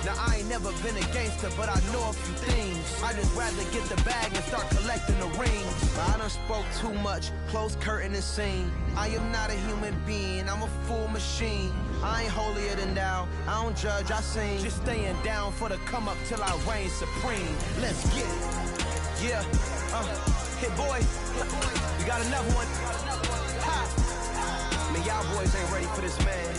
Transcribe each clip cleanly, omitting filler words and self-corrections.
Now I ain't never been a gangster, but I know a few things. I just rather get the bag and start collecting the rings. But I done spoke too much, close curtain and scene. I am not a human being, I'm a full machine. I ain't holier than thou, I don't judge, I sing. Just staying down for the come up till I reign supreme. Let's get it. Yeah, hit boy, we got another one. Ha. Man, y'all boys ain't ready for this, man.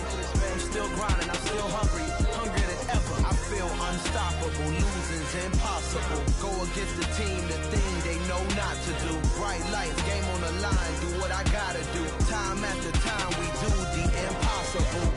I'm still grinding, I'm still hungry, hungrier than ever. I feel unstoppable, losing's impossible. Go against the team, the thing they know not to do. Bright lights, game on the line, do what I gotta do. Time after time, we do the impossible.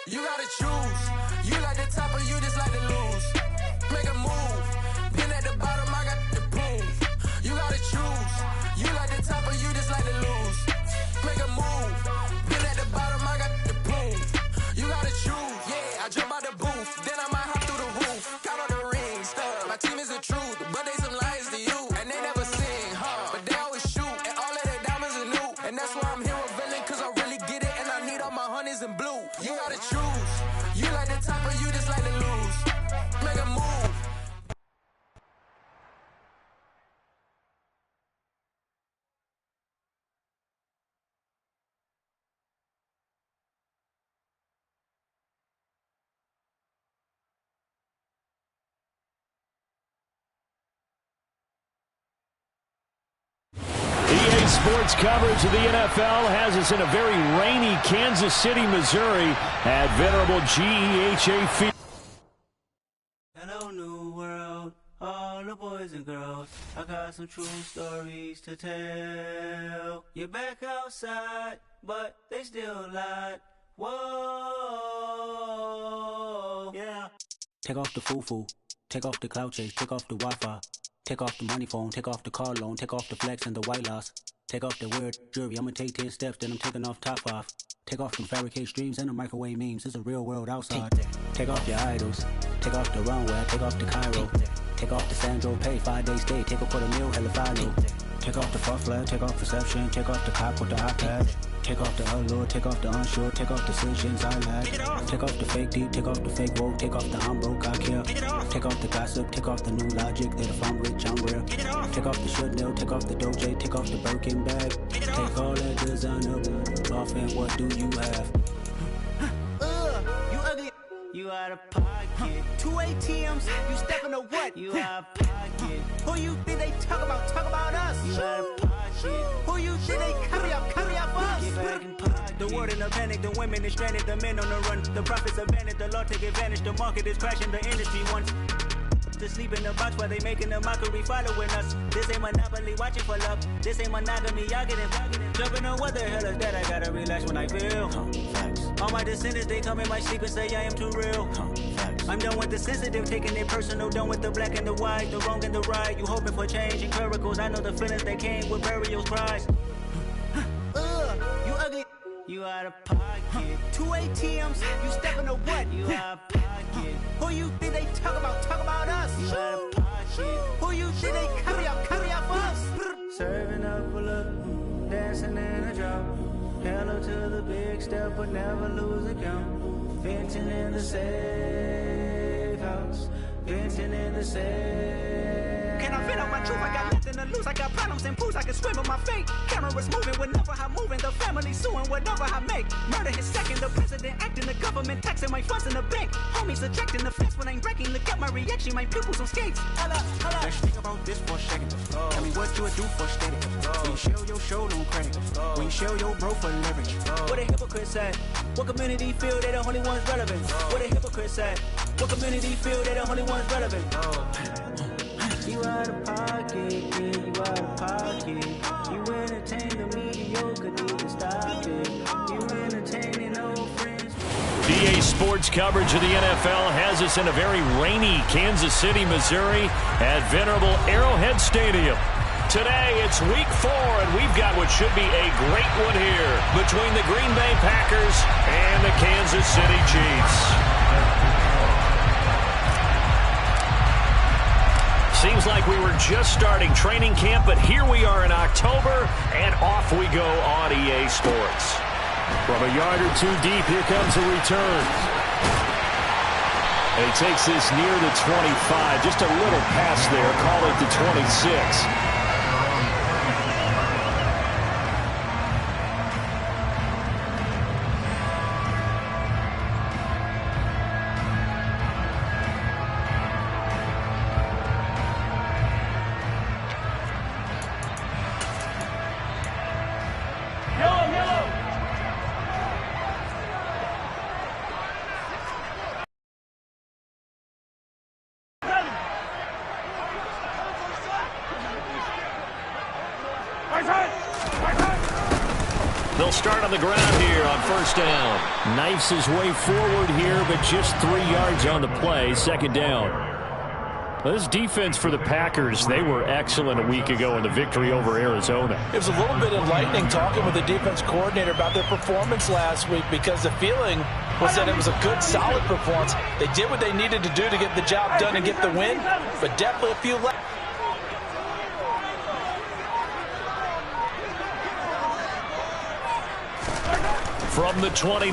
You gotta choose. You like the top or you just like to lose. Make a move. Been at the bottom, I got the proof. You gotta choose. You like the top or you just like to lose. Make a move. Been at the bottom, I got the proof. You gotta choose. Yeah, I jump out the booth. Then I might hop through the roof. Count on the rings. My team is the truth, but they some liars to you. And they never sing, but they always shoot. And all of their diamonds are new. And that's why I'm here with villain, cause I really get it. And I need all my honeys in blue. You gotta choose. You like the top or you just like to lose. Make a move. EA Sports coverage of the NFL has us in a very rainy Kansas City, Missouri at venerable GEHA Field. Hello, new world, all the boys and girls. I got some true stories to tell. You're back outside, but they still lied. Whoa, yeah. Take off the foo-foo, take off the cloud chase, take off the Wi-Fi. Take off the money phone, take off the car loan, take off the flex and the white loss. Take off the weird jewelry, I'ma take 10 steps, then I'm taking off top off. Take off them fabricate streams and the microwave memes, it's a real world outside. Take off your idols, take off the runway, take off the Cairo. Take off the Sandro Pay, 5 days stay, take a quarter meal, hella final. Take off the fuck flag, take off perception, take off the cop with the iPad. Take off the allure, take off the unsure, take off decisions I lack. Take off the fake deep, take off the fake woke, take off the I'm broke, I care. Take off the gossip, take off the new logic, that if I'm rich, I'm real. Take off the should know, take off the doje, take off the Birkin bag. Take all that designer off and what do you have? You ugly. You out of pocket. 2 ATMs, you stepping to what? You out of pocket. Who you think they talk about? Talk about us. You out of pocket. Who you think they carry up for us? Get back in pocket. The world in a panic, the women is stranded, the men on the run. The profits abandoned, the law take advantage, the market is crashing, the industry wants to sleep in the box while they making a mockery following us. This ain't monopoly, watching for love. This ain't monogamy, y'all getting jumping on what the hell is that? I gotta relax when I feel. All my descendants, they come in my sleep and say I am too real. I'm done with the sensitive, taking it personal. Done with the black and the white, the wrong and the right. You hoping for change and miracles. I know the feelings that came with burials, cries. You ugly. You out of pocket. 2 ATMs, you stepping to what? You out of pocket. Who you think they talk about? Talk about us. You out of pocket. Who you think they carry up for us? Serving up a look, dancing in a drop. Hello to the big step, but never lose a count. Venting in the safe house. Venting in the safe. Can I vent on my truth? I got nothing to lose. I got problems and booze. I can swim on my fate. Cameras moving whenever I'm moving. The family suing whatever I make. Murder his second. The president acting. The government taxing my funds in the bank. Homies ejecting the fence when I'm breaking. Look at my reaction. My pupils on skates. Holla. Let's think about this for a second. Tell me what you would do for steady. When you show your show no credit. When you show your bro for leverage. What a hypocrite said. What community feel they the only ones relevant? What a hypocrite said. What community feel they the only ones relevant? You out of pocket, yeah, you out of pocket. You entertain the mediocre, need to stop it. You entertaining old friends. EA Sports coverage of the NFL has us in a very rainy Kansas City, Missouri at venerable Arrowhead Stadium. Today, it's week 4, and we've got what should be a great one here between the Green Bay Packers and the Kansas City Chiefs. Seems like we were just starting training camp, but here we are in October, and off we go on EA Sports. From a yard or two deep, here comes a return. And he takes this near the 25. Just a little pass there. Call it the 26. They'll start on the ground here on first down. Knifes his way forward here, but just 3 yards on the play. Second down. Well, this defense for the Packers, they were excellent a week ago in the victory over Arizona. It was a little bit enlightening talking with the defense coordinator about their performance last week, because the feeling was that it was a good, solid performance. They did what they needed to do to get the job done and get the win, but definitely a few left. From the 29,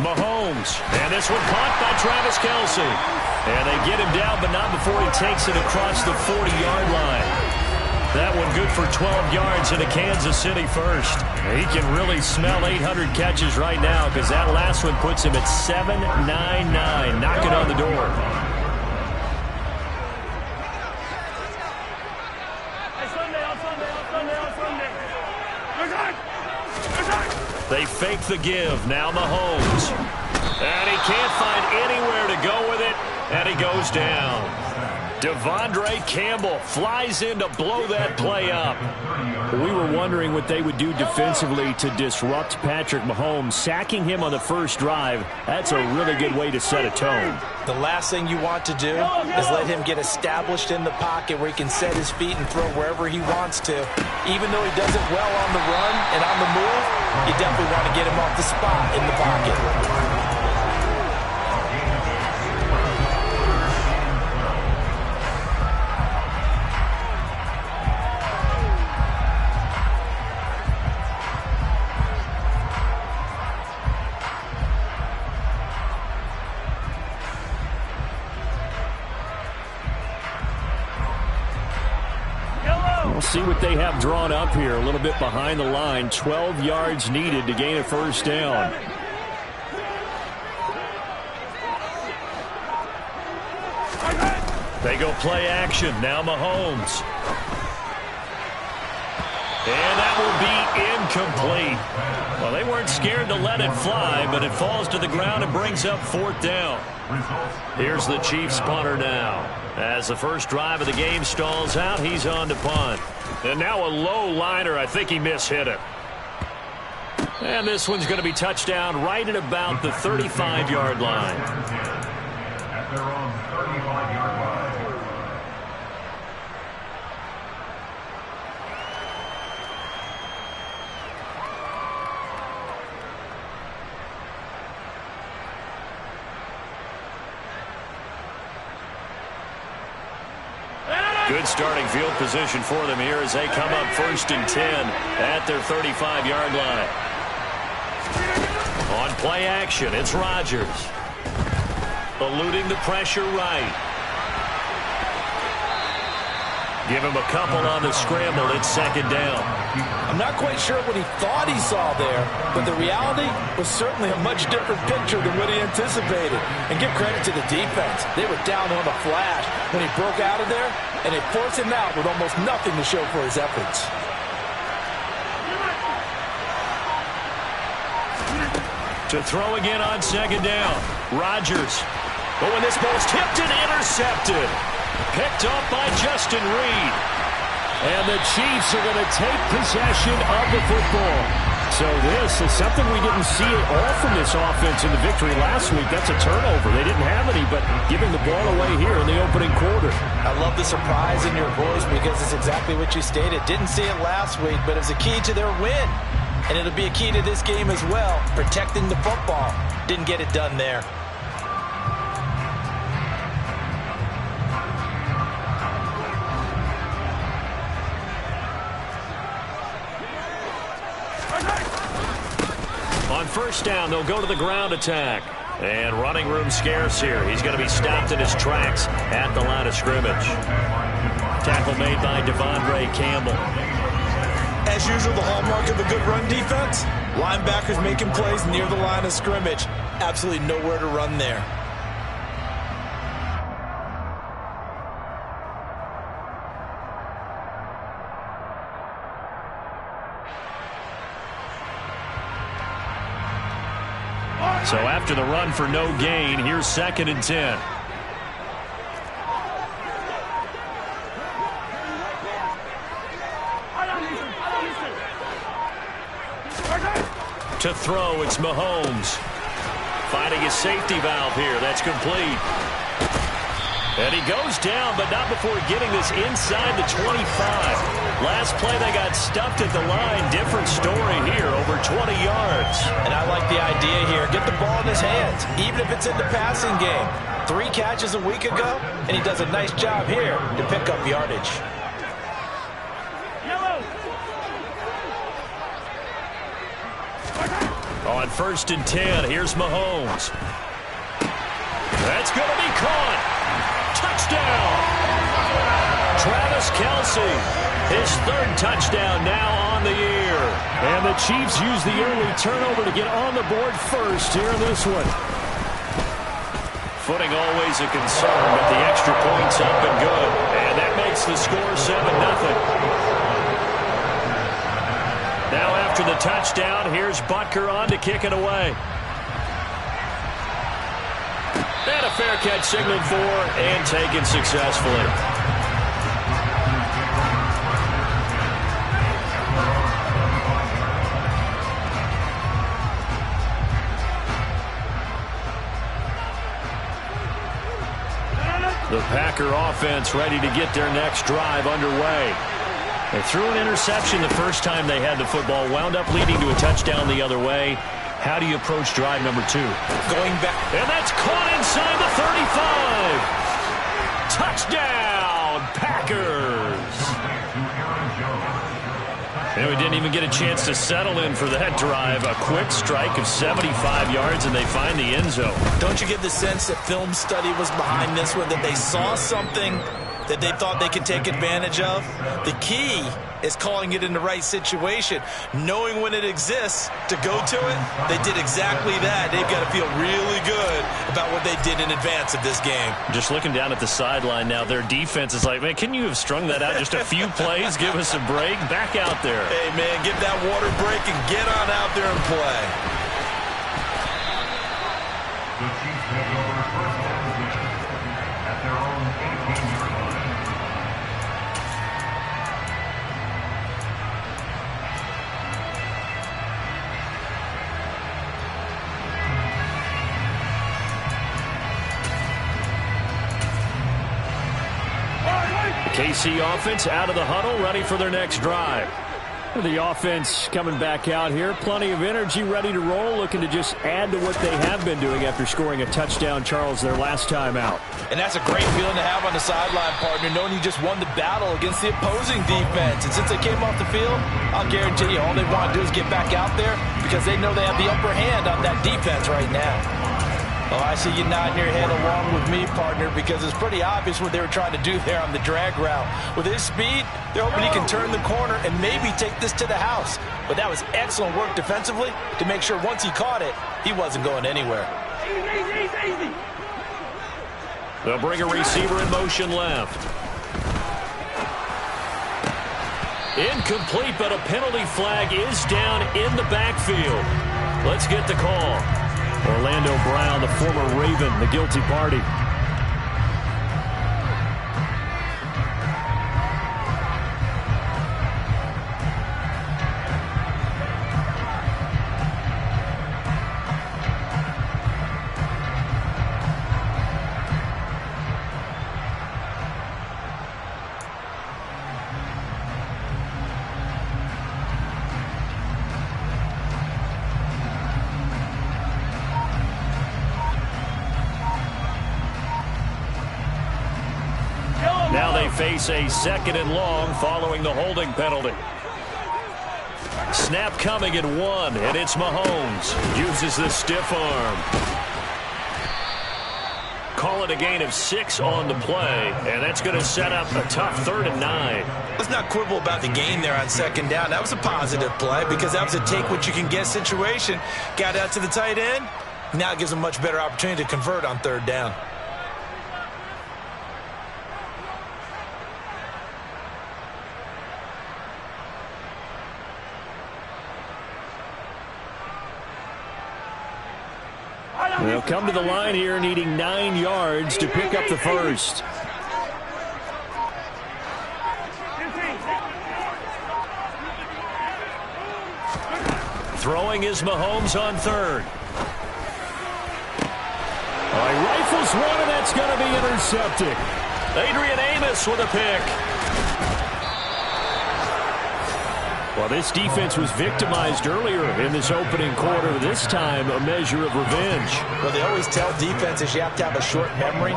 Mahomes. And this one caught by Travis Kelce. And they get him down, but not before he takes it across the 40-yard line. That one good for 12 yards into Kansas City first. He can really smell 800 catches right now, because that last one puts him at 799, knocking on the door. They fake the give. Now Mahomes. And he can't find anywhere to go with it. And he goes down. Devondre Campbell flies in to blow that play up. We were wondering what they would do defensively to disrupt Patrick Mahomes. Sacking him on the first drive, that's a really good way to set a tone. The last thing you want to do is let him get established in the pocket where he can set his feet and throw wherever he wants to. Even though he does it well on the run and on the move, you definitely want to get him off the spot in the pocket. See what they have drawn up here. A little bit behind the line. 12 yards needed to gain a first down. They go play action. Now Mahomes. And that will be incomplete. Well, they weren't scared to let it fly, but it falls to the ground and brings up fourth down. Here's the Chiefs punter now. As the first drive of the game stalls out, he's on to punt. And now a low liner. I think he mishit it. And this one's going to be touchdown right at about the 35-yard line. At their own 35-yard line. Good starting field position for them here as they come up 1st and 10 at their 35-yard line. On play action, it's Rodgers. Eluding the pressure right. Give him a couple on the scramble. It's second down. I'm not quite sure what he thought he saw there, but the reality was certainly a much different picture than what he anticipated. And give credit to the defense. They were down on the flash when he broke out of there, and they forced him out with almost nothing to show for his efforts. To throw again on second down. Rodgers. Oh, and this ball's tipped and intercepted. Picked up by Justin Reed. And the Chiefs are going to take possession of the football. So this honestly, something we didn't see at all from this offense in the victory last week. That's a turnover. They didn't have any, but giving the ball away here in the opening quarter. I love the surprise in your voice because it's exactly what you stated. Didn't see it last week, but it was a key to their win. And it'll be a key to this game as well, protecting the football. Didn't get it done there. On first down, they'll go to the ground attack. And running room scarce here. He's going to be stopped in his tracks at the line of scrimmage. Tackle made by Devondre Campbell. As usual, the hallmark of a good run defense, linebackers making plays near the line of scrimmage. Absolutely nowhere to run there. So after the run for no gain, here's 2nd and 10. To throw, it's Mahomes. Finding his safety valve here. That's complete. And he goes down, but not before getting this inside the 25. Last play, they got stuffed at the line. Different story here, over 20 yards. And I like the idea here. Get the ball in his hands, even if it's in the passing game. 3 catches a week ago, and he does a nice job here to pick up yardage. On 1st and 10, here's Mahomes. That's going to be caught. Touchdown. Travis Kelce, his 3rd touchdown now on the year. And the Chiefs use the early turnover to get on the board first here in this one. Footing always a concern, but the extra point's up and good. And that makes the score 7-0. Now after the touchdown, here's Butker on to kick it away. And a fair catch signaled for and taken successfully. The Packer offense ready to get their next drive underway. They threw an interception the first time they had the football, wound up leading to a touchdown the other way. How do you approach drive number 2? Going back. And that's caught inside the 35. Touchdown, Packers. And we didn't even get a chance to settle in for that drive. A quick strike of 75 yards, and they find the end zone. Don't you get the sense that film study was behind this one, that they saw something that they thought they could take advantage of? The key is calling it in the right situation, knowing when it exists to go to it. They did exactly that. They've got to feel really good about what they did in advance of this game. Just looking down at the sideline now, their defense is like, man, can you have strung that out just a few plays? Give us a break. Back out there. Hey, man, get that water break and get on out there and play. The Chiefs take over first down position at their own 18-yard line. KC offense out of the huddle, ready for their next drive. The offense coming back out here. Plenty of energy, ready to roll, looking to just add to what they have been doing after scoring a touchdown, Charles, their last time out. And that's a great feeling to have on the sideline, partner, knowing you just won the battle against the opposing defense. And since they came off the field, I'll guarantee you all they want to do is get back out there because they know they have the upper hand on that defense right now. Oh, I see you nodding your head along with me, partner, because it's pretty obvious what they were trying to do there on the drag route. With his speed, they're hoping he can turn the corner and maybe take this to the house. But that was excellent work defensively to make sure once he caught it, he wasn't going anywhere. Easy. They'll bring a receiver in motion left. Incomplete, but a penalty flag is down in the backfield. Let's get the call. Orlando Brown, the former Raven, the guilty party. face a 2nd and long following the holding penalty. Snap coming at 1, and it's Mahomes. Uses the stiff arm. Call it a gain of 6 on the play, and that's going to set up a tough 3rd and 9. Let's not quibble about the gain there on 2nd down. That was a positive play because that was a take-what-you-can-get situation. Got out to the tight end. Now it gives them a much better opportunity to convert on 3rd down. They'll come to the line here needing 9 yards to pick up the first. Throwing is Mahomes on 3rd. He rifles one, and that's going to be intercepted. Adrian Amos with a pick. Well, this defense was victimized earlier in this opening quarter. This time, a measure of revenge. Well, they always tell defenses you have to have a short memory,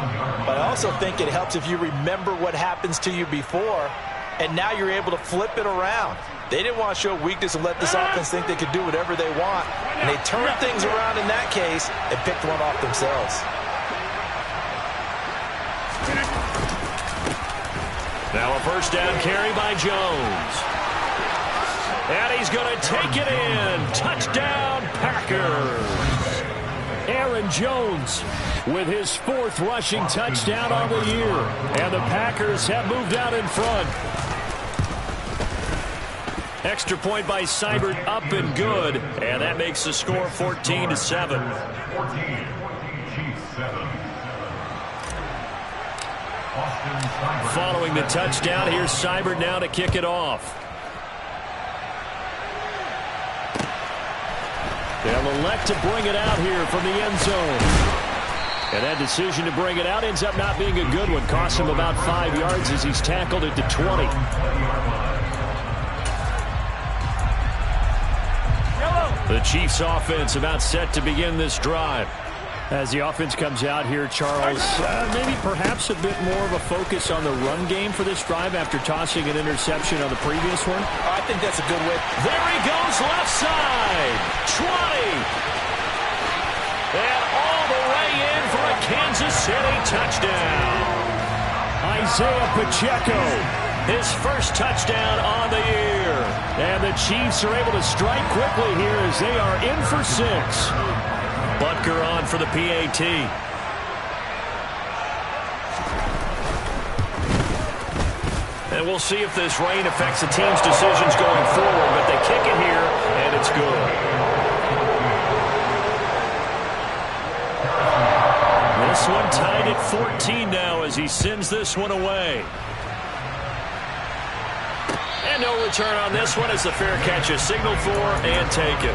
but I also think it helps if you remember what happens to you before, and now you're able to flip it around. They didn't want to show weakness and let this offense think they could do whatever they want, and they turned things around in that case and picked one off themselves. Now a 1st down carry by Jones. And he's going to take it in. Touchdown, Packers. Aaron Jones with his 4th rushing touchdown on the year. And the Packers have moved out in front. Extra point by Seibert, up and good. And that makes the score 14-7. Following the touchdown, here's Seibert now to kick it off. They'll elect to bring it out here from the end zone. And that decision to bring it out ends up not being a good one. Costs him about 5 yards as he's tackled at the 20. The Chiefs offense about set to begin this drive. As the offense comes out here, Charles, maybe perhaps a bit more of a focus on the run game for this drive after tossing an interception on the previous one. I think that's a good way. There he goes, left side. 20. And all the way in for a Kansas City touchdown. Isaiah Pacheco, his first touchdown on the year. And the Chiefs are able to strike quickly here as they are in for 6. Butker on for the PAT. And we'll see if this rain affects the team's decisions going forward, but they kick it here, and it's good. This one tied at 14 now as he sends this one away. And no return on this one as the fair catch is signaled for and taken.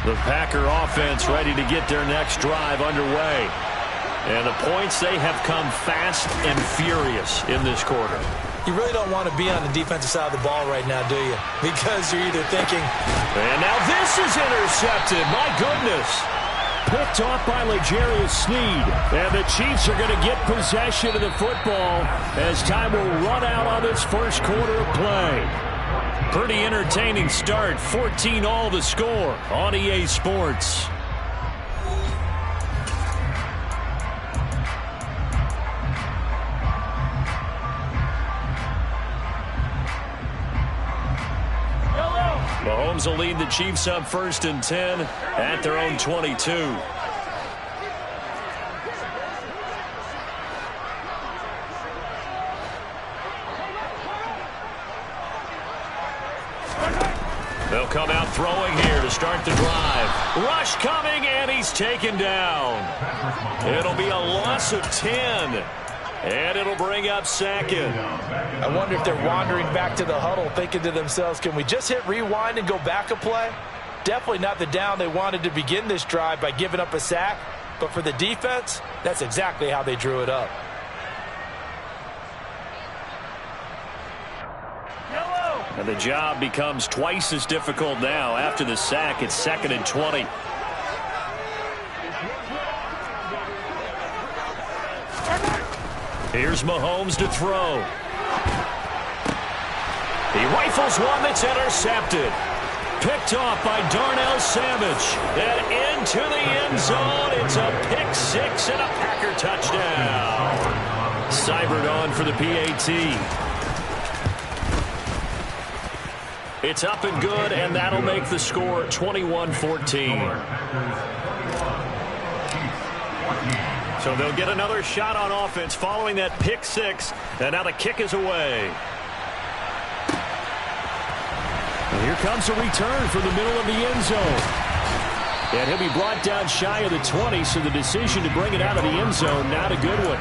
The Packer offense ready to get their next drive underway. And the points, they have come fast and furious in this quarter. You really don't want to be on the defensive side of the ball right now, do you? Because you're either thinking... And now this is intercepted. My goodness. Picked off by L'Jarius Sneed. And the Chiefs are going to get possession of the football as time will run out on this first quarter of play. Pretty entertaining start. 14-all the score on EA Sports. Mahomes will lead the Chiefs up 1st and 10 at their own 22. They'll come out throwing here to start the drive. Rush coming, and he's taken down. It'll be a loss of 10. And it'll bring up 2nd. I wonder if they're wandering back to the huddle thinking to themselves, can we just hit rewind and go back a play? Definitely not the down they wanted to begin this drive by giving up a sack. But for the defense, that's exactly how they drew it up. And the job becomes twice as difficult now. After the sack, it's 2nd and 20. Here's Mahomes to throw. He rifles one that's intercepted. Picked off by Darnell Savage. And into the end zone. It's a pick six and a Packer touchdown. Seibert on for the PAT. It's up and good, and that'll make the score 21-14. So they'll get another shot on offense following that pick six, and now the kick is away. And here comes a return from the middle of the end zone. And he'll be brought down shy of the 20, so the decision to bring it out of the end zone, not a good one.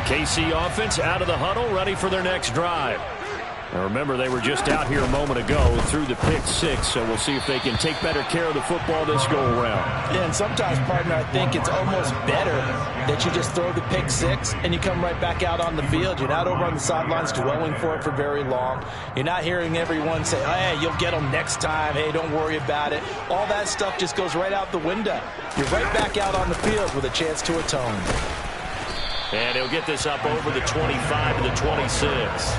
KC offense out of the huddle, ready for their next drive. Now remember, they were just out here a moment ago through the pick six, so we'll see if they can take better care of the football this go-around. Yeah, and sometimes, partner, I think it's almost better that you just throw the pick six and you come right back out on the field. You're not over on the sidelines dwelling for it for very long. You're not hearing everyone say, hey, you'll get them next time. Hey, don't worry about it. All that stuff just goes right out the window. You're right back out on the field with a chance to atone. And he'll get this up over the 25 to the 26.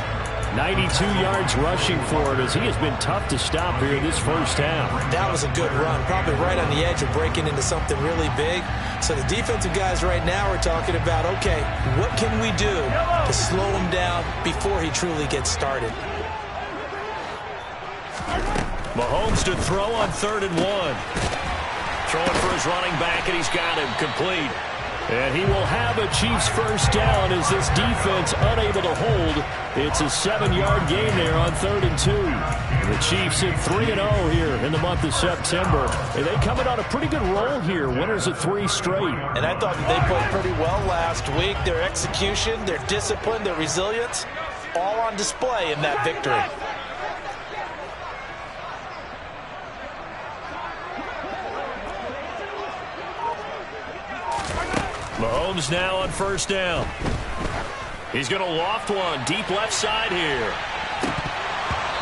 92 yards rushing for it as he has been tough to stop here this first half. That was a good run, probably right on the edge of breaking into something really big. So the defensive guys right now are talking about, okay, what can we do to slow him down before he truly gets started? Mahomes to throw on 3rd and 1. Throwing for his running back, and he's got him complete. And he will have a Chiefs first down as this defense unable to hold. It's a 7-yard gain there on 3rd and 2. The Chiefs at 3-0 here in the month of September. And they coming on a pretty good roll here. Winners of 3 straight. And I thought that they played pretty well last week. Their execution, their discipline, their resilience, all on display in that victory. Mahomes now on 1st down. He's going to loft one deep left side here.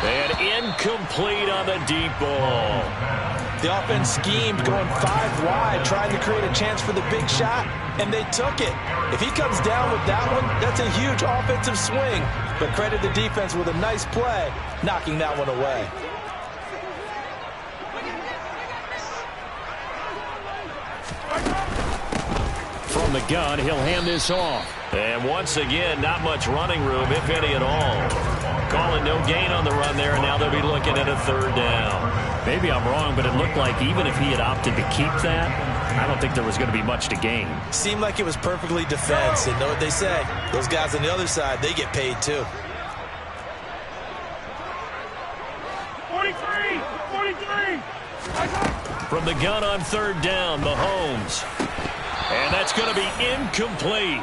And incomplete on the deep ball. The offense schemed going 5 wide, trying to create a chance for the big shot, and they took it. If he comes down with that one, that's a huge offensive swing. But credit the defense with a nice play, knocking that one away. From the gun, he'll hand this off. And once again, not much running room, if any at all. Calling no gain on the run there, and now they'll be looking at a 3rd down. Maybe I'm wrong, but it looked like even if he had opted to keep that, I don't think there was going to be much to gain. Seemed like it was perfectly defense, and know what they say. Those guys on the other side, they get paid too. 43! From the gun on 3rd down, Mahomes. And that's going to be incomplete.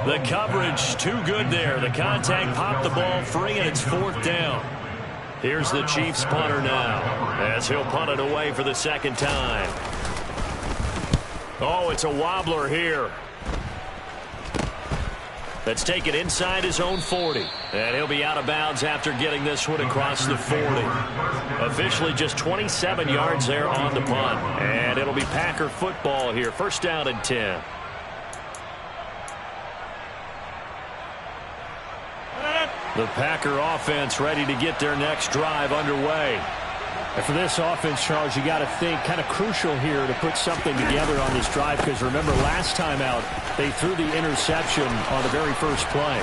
The coverage too good there. The contact popped the ball free, and it's 4th down. Here's the Chiefs punter now as he'll punt it away for the 2nd time. Oh, it's a wobbler here. That's taken inside his own 40. And he'll be out of bounds after getting this one across the 40. Officially just 27 yards there on the punt. And it'll be Packer football here. 1st down and 10. The Packer offense ready to get their next drive underway. And for this offense, Charles, you got to think kind of crucial here to put something together on this drive, because remember last time out they threw the interception on the very first play.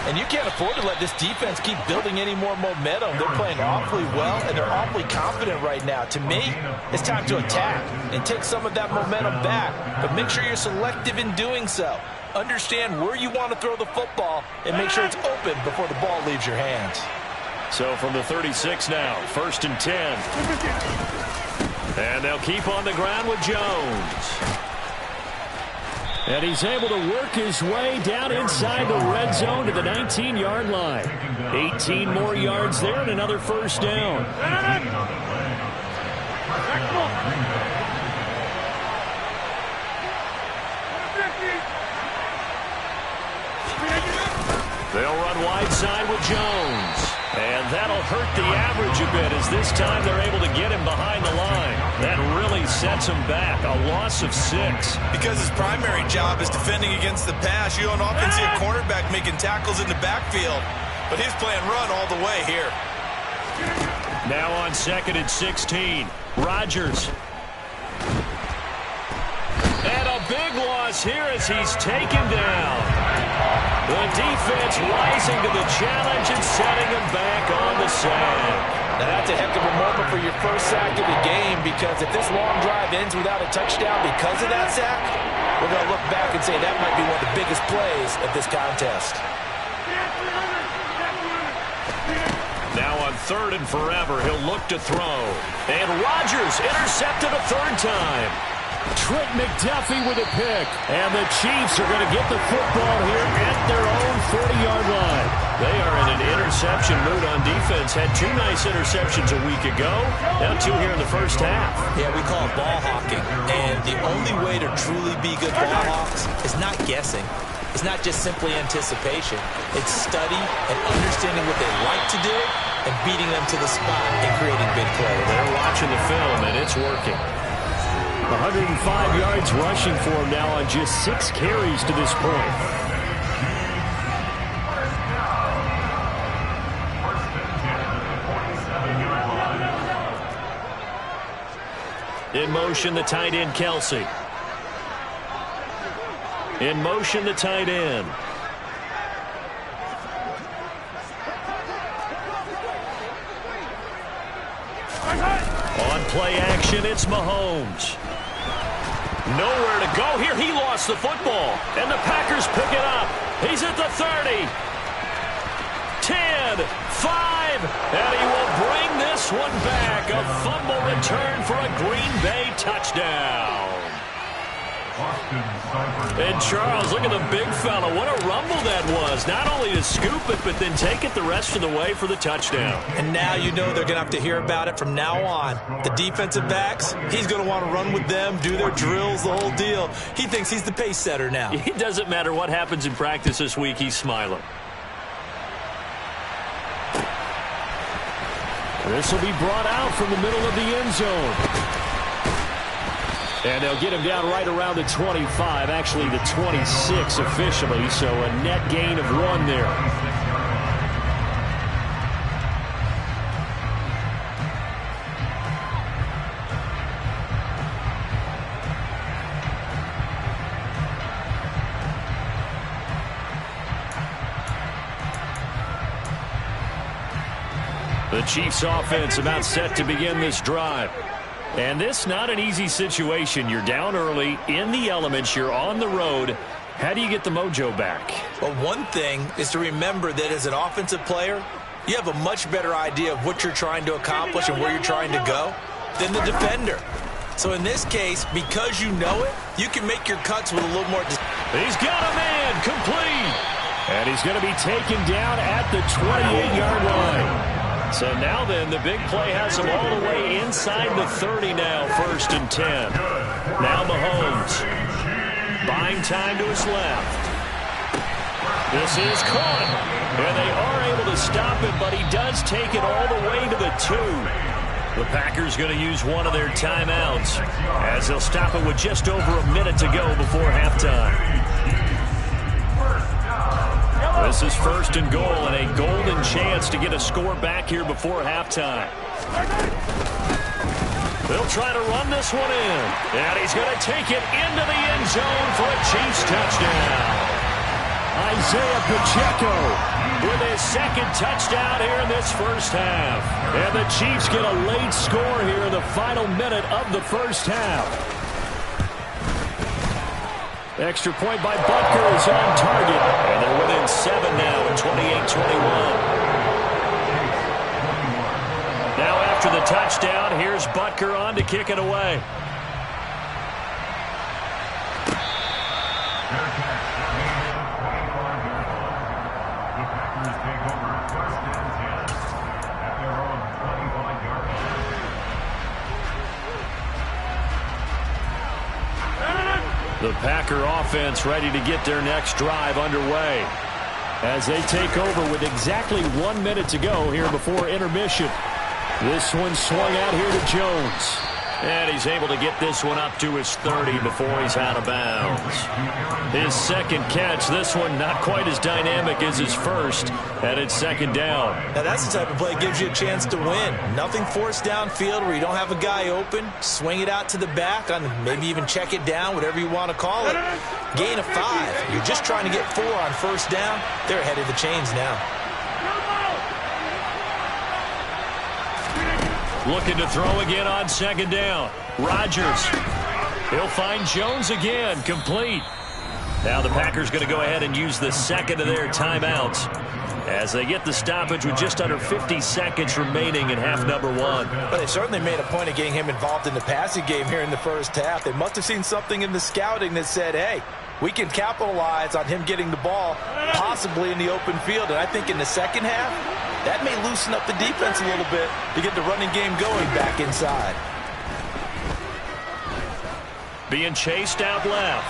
And you can't afford to let this defense keep building any more momentum. They're playing awfully well, and they're awfully confident right now. To me, it's time to attack and take some of that momentum back, but make sure you're selective in doing so. Understand where you want to throw the football and make sure it's open before the ball leaves your hands. So from the 36 now, 1st and 10. And they'll keep on the ground with Jones. And he's able to work his way down inside the red zone to the 19-yard line. 18 more yards there and another first down. They'll run wide side with Jones. And that'll hurt the average a bit as this time they're able to get him behind the line. That really sets him back. A loss of 6. Because his primary job is defending against the pass, you don't often see a cornerback making tackles in the backfield. But he's playing run all the way here. Now on 2nd and 16. Rodgers. And a big loss here as he's taken down. The defense rising to the challenge and setting him back on the sack. Now that's a heck of a moment for your first sack of the game, because if this long drive ends without a touchdown because of that sack, we're going to look back and say that might be one of the biggest plays of this contest. Now on 3rd and forever, he'll look to throw. And Rodgers intercepted a 3rd time. Trent McDuffie with a pick. And the Chiefs are going to get the football here at their own 40-yard line. They are in an interception mood on defense. Had 2 nice interceptions a week ago. Now 2 here in the first half. Yeah, we call it ball hawking. And the only way to truly be good ball hawks is not guessing. It's not just simply anticipation. It's study and understanding what they like to do and beating them to the spot and creating big plays. They're watching the film, and it's working. 105 yards rushing for him now on just 6 carries to this point. In motion, the tight end, Kelsey. In motion, the tight end. On play action, it's Mahomes. Nowhere to go here. He lost the football. And the Packers pick it up. He's at the 30. 10, 5, and he will bring this one back. A fumble return for a Green Bay touchdown. And Charles, look at the big fella. What a rumble that was. Not only to scoop it, but then take it the rest of the way for the touchdown. And now you know they're going to have to hear about it from now on. The defensive backs, he's going to want to run with them, do their drills, the whole deal. He thinks he's the pace setter now. It doesn't matter what happens in practice this week. He's smiling. This will be brought out from the middle of the end zone. And they'll get him down right around the 25, actually the 26 officially, so a net gain of 1 there. The Chiefs offense about set to begin this drive. And this not an easy situation. You're down early, in the elements, you're on the road. How do you get the mojo back? Well, one thing is to remember that as an offensive player, you have a much better idea of what you're trying to accomplish and where you're trying to go than the defender. So in this case, because you know it, you can make your cuts with a little more. He's got a man, complete. And he's going to be taken down at the 28-yard line. So now then, the big play has him all the way inside the 30 now, 1st and 10. Now Mahomes. Buying time to his left. This is caught. And they are able to stop it, but he does take it all the way to the 2. The Packers going to use one of their timeouts as they'll stop it with just over a minute to go before halftime. This is 1st and goal and a golden chance to get a score back here before halftime. They'll try to run this one in. And he's going to take it into the end zone for a Chiefs touchdown. Isaiah Pacheco with his 2nd touchdown here in this first half. And the Chiefs get a late score here in the final minute of the first half. Extra point by Butker is on target. And they're within 7 now at 28-21. Now after the touchdown, here's Butker on to kick it away. The Packer offense ready to get their next drive underway as they take over with exactly 1 minute to go here before intermission. This one swung out here to Jones. And he's able to get this one up to his 30 before he's out of bounds. His second catch, this one not quite as dynamic as his first, and it's second down. Now that's the type of play that gives you a chance to win. Nothing forced downfield where you don't have a guy open. Swing it out to the back, on maybe even check it down, whatever you want to call it. Gain of 5. You're just trying to get 4 on first down. They're ahead of the chains now. Looking to throw again on second down. Rodgers. He'll find Jones again. Complete. Now the Packers going to go ahead and use the second of their timeouts as they get the stoppage with just under 50 seconds remaining in half number 1. But they certainly made a point of getting him involved in the passing game here in the first half. They must have seen something in the scouting that said, hey, we can capitalize on him getting the ball possibly in the open field. And I think in the second half, that may loosen up the defense a little bit to get the running game going back inside. Being chased out left.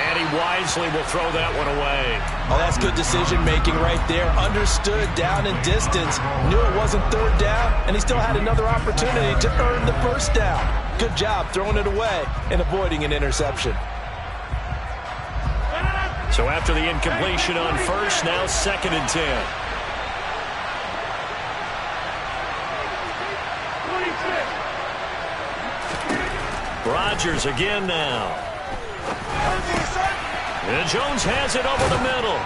And he wisely will throw that one away. Oh, that's good decision-making right there. Understood down and distance. Knew it wasn't third down, and he still had another opportunity to earn the first down. Good job throwing it away and avoiding an interception. So after the incompletion on first, now second and 10. Rodgers again now. And Jones has it over the middle.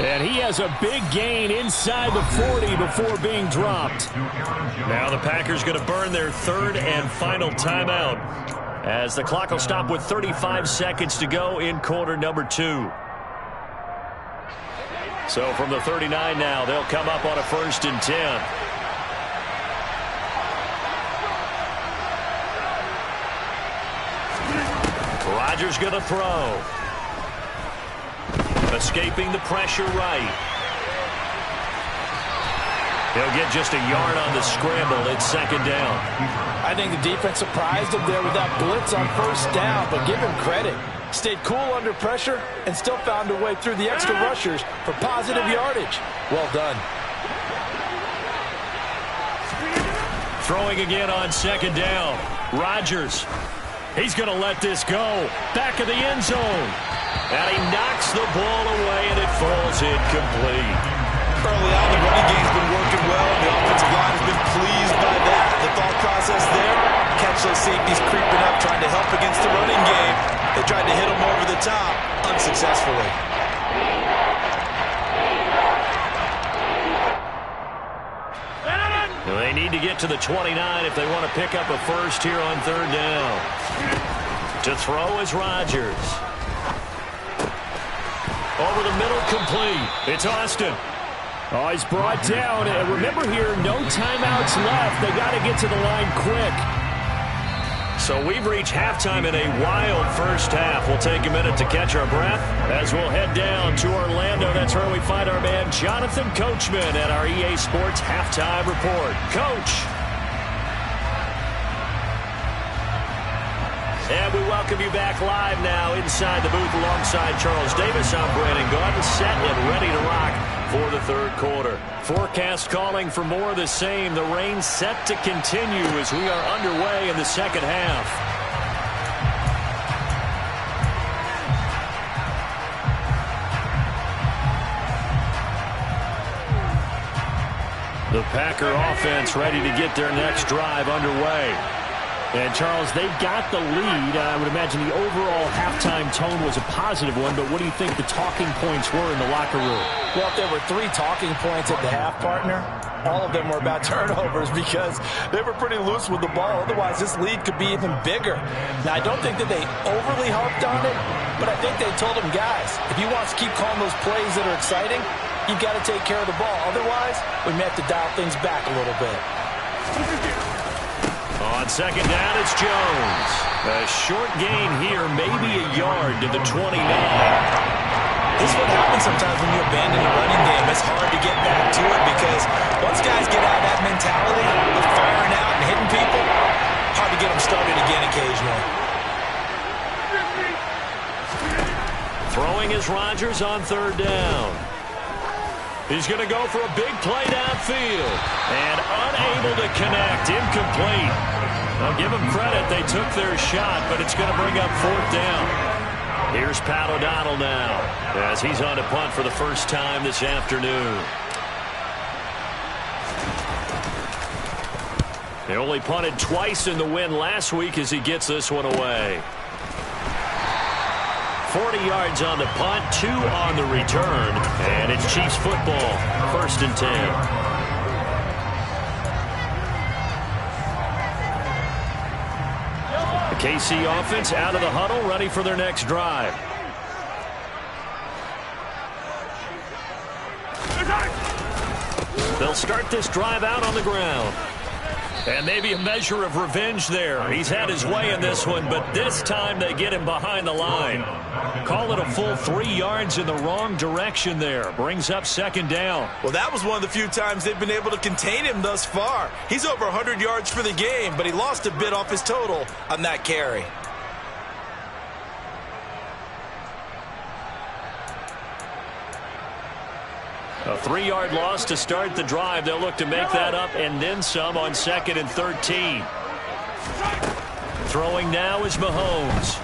And he has a big gain inside the 40 before being dropped. Now the Packers going to burn their third and final timeout as the clock will stop with 35 seconds to go in quarter number 2. So from the 39 now, they'll come up on a 1st and 10. Rodgers going to throw. Escaping the pressure right. He'll get just a yard on the scramble. It's second down. I think the defense surprised him there with that blitz on first down, but give him credit. Stayed cool under pressure and still found a way through the extra rushers for positive yardage. Well done. Throwing again on second down. Rodgers. He's going to let this go. Back of the end zone. And he knocks the ball away, and it falls incomplete. Early on, the running game's been working well. The offensive line has been pleased by that. The thought process there, catch those safeties creeping up, trying to help against the running game. They tried to hit him over the top, unsuccessfully. Well, they need to get to the 29 if they want to pick up a first here on third down. To throw is Rodgers. Over the middle, complete. It's Austin. Oh, he's brought down. And remember here, no timeouts left. They got to get to the line quick. So we've reached halftime in a wild first half. We'll take a minute to catch our breath as we'll head down to Orlando. That's where we find our man Jonathan Coachman at our EA Sports Halftime Report. Coach. And we welcome you back live now inside the booth alongside Charles Davis. I'm Brandon Gaudin, set and ready to rock for the third quarter. Forecast calling for more of the same. The rain set to continue as we are underway in the second half. The Packer offense ready to get their next drive underway. And, Charles, they've got the lead. I would imagine the overall halftime tone was a positive one, but what do you think the talking points were in the locker room? Well, if there were 3 talking points at the half, partner, all of them were about turnovers because they were pretty loose with the ball. Otherwise, this lead could be even bigger. Now, I don't think that they overly harped on it, but I think they told them, guys, if you want to keep calling those plays that are exciting, you've got to take care of the ball. Otherwise, we may have to dial things back a little bit. On second down, it's Jones. A short gain here, maybe a yard to the 29. This is what happens sometimes when you abandon the running game. It's hard to get back to it because once guys get out of that mentality of firing out and hitting people, hard to get them started again occasionally. Throwing is Rodgers on third down. He's going to go for a big play downfield. And unable to connect. Incomplete. I'll give them credit. They took their shot, but it's going to bring up fourth down. Here's Pat O'Donnell now as he's on to punt for the first time this afternoon. He only punted twice in the win last week as he gets this one away. 40 yards on the punt, 2 on the return, and it's Chiefs football, 1st and 10. The KC offense out of the huddle, ready for their next drive. They'll start this drive out on the ground. And maybe a measure of revenge there. He's had his way in this one, but this time they get him behind the line. Call it a full 3 yards in the wrong direction there. Brings up second down. Well, that was one of the few times they've been able to contain him thus far. He's over 100 yards for the game, but he lost a bit off his total on that carry. A 3-yard loss to start the drive. They'll look to make that up and then some on 2nd and 13. Throwing now is Mahomes.